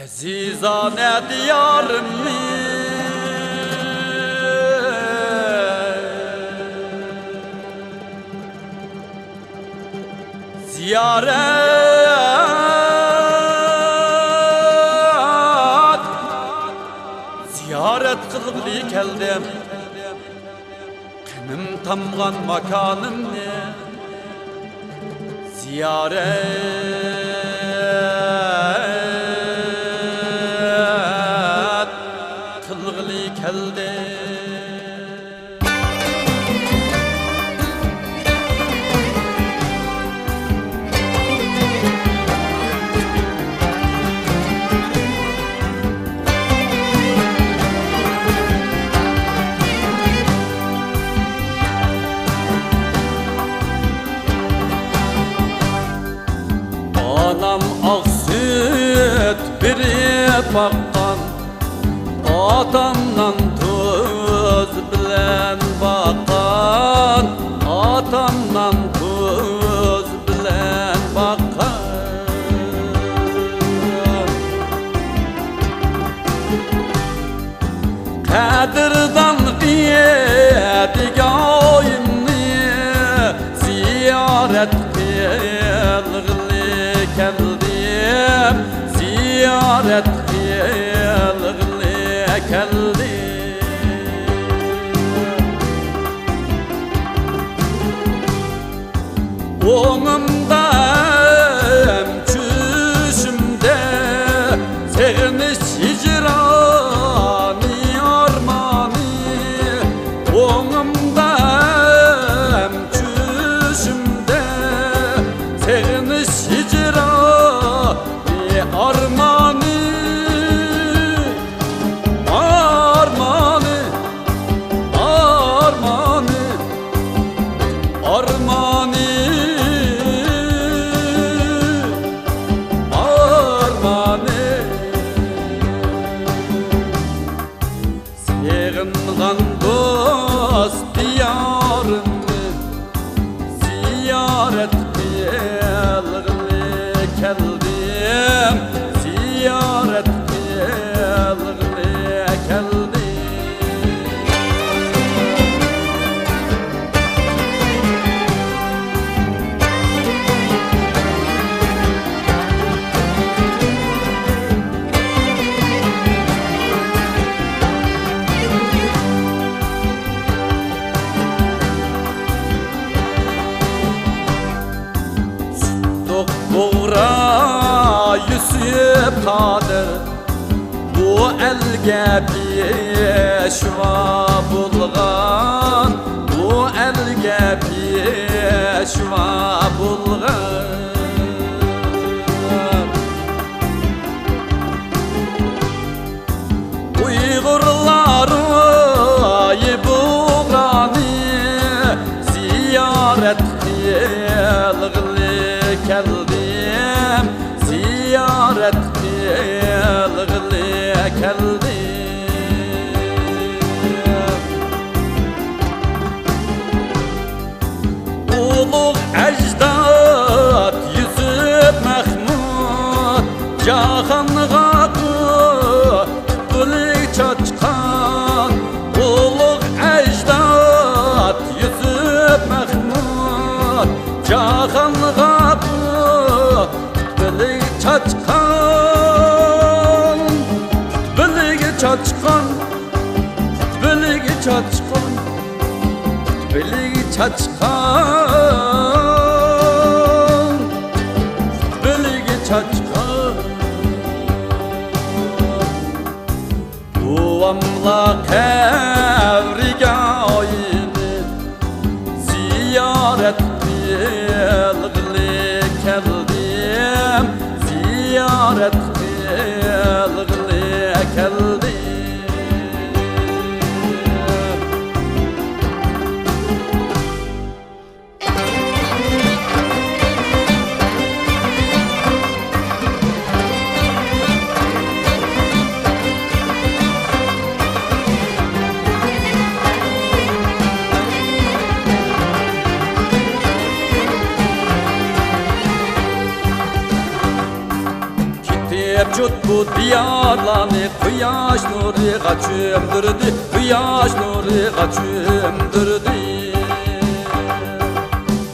Azizane diyarım ziyaret kılgılı keldim. Kınım tamgan makanım ne? Ziyaret kılgılı keldim. Anam ak süt biri bakkan, atamdan tuz bilen bakkan, atamdan tuz bilen bakkan. Kadirdan kıyedig ayını ziyaret kılgılı keldim, ziyaret kılgılı keldim. Oğumdayım çüşümde sevmiş hicrani armani. Oğumdayım çüşümde sevmiş hicrani armani. Armani, armani, armani, armani. Sığıngan dost diyarını ziyaret kılgılı keldim, ziyaret kılgılı keldim. Doğra Yusuf Kadir bu elge peşva bulgan, bu elge peşva bulgan. Uygurları buğrani ziyaret kılgılı keldim, ziyaret kılgılı keldim. Ulug ecdat Yusuf Mahmud cahanğa kılı çaçkan. Ulug ecdat Yusuf Mahmud cahanğa kılı çaçkan. Bilgi çaçkan, bilgi çaçkan, bilgi çaçkan, bilgi çaçkan. Duamla kevriga ayını ziyaret kılgılı keldim, ziyaret kılgılı keldim. mevcut bu bu diyarlarni quyosh nuri g'achimdirdi, quyosh nuri g'achimdirdi.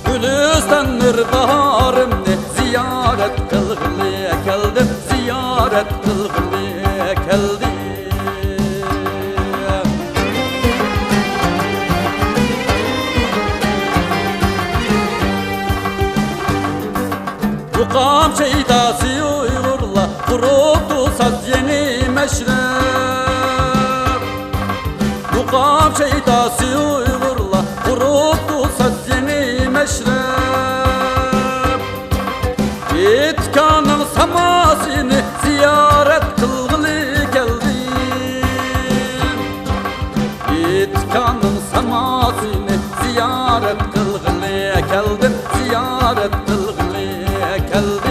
Gülistanlar baharımni ziyorat qilg'ili keldim, ziyorat qilg'ili keldim. Muqam şeydası Uygurlar kuruldu saz yeni meşrep. Muqam şeydası Uygurlar kuruldu saz yeni meşrep. İtkanın samasını ziyaret kılgılı geldim. İtkanın samasını ziyaret kılgılı geldim, ziyaret kılgılı geldim.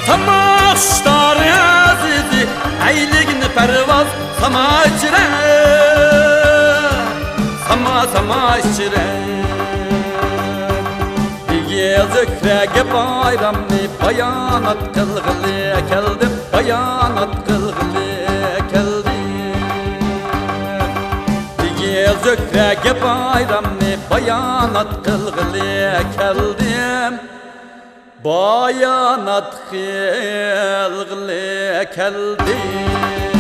Samaştar azizi ayligini pervaz sama içire, sama içire. Yel zökrege bayramni bayanat kılgılı keldim, bayanat kılgılı keldim. Yel zökrege bayramni bayanat kılgılı keldim, bayanat kılgılı keldim.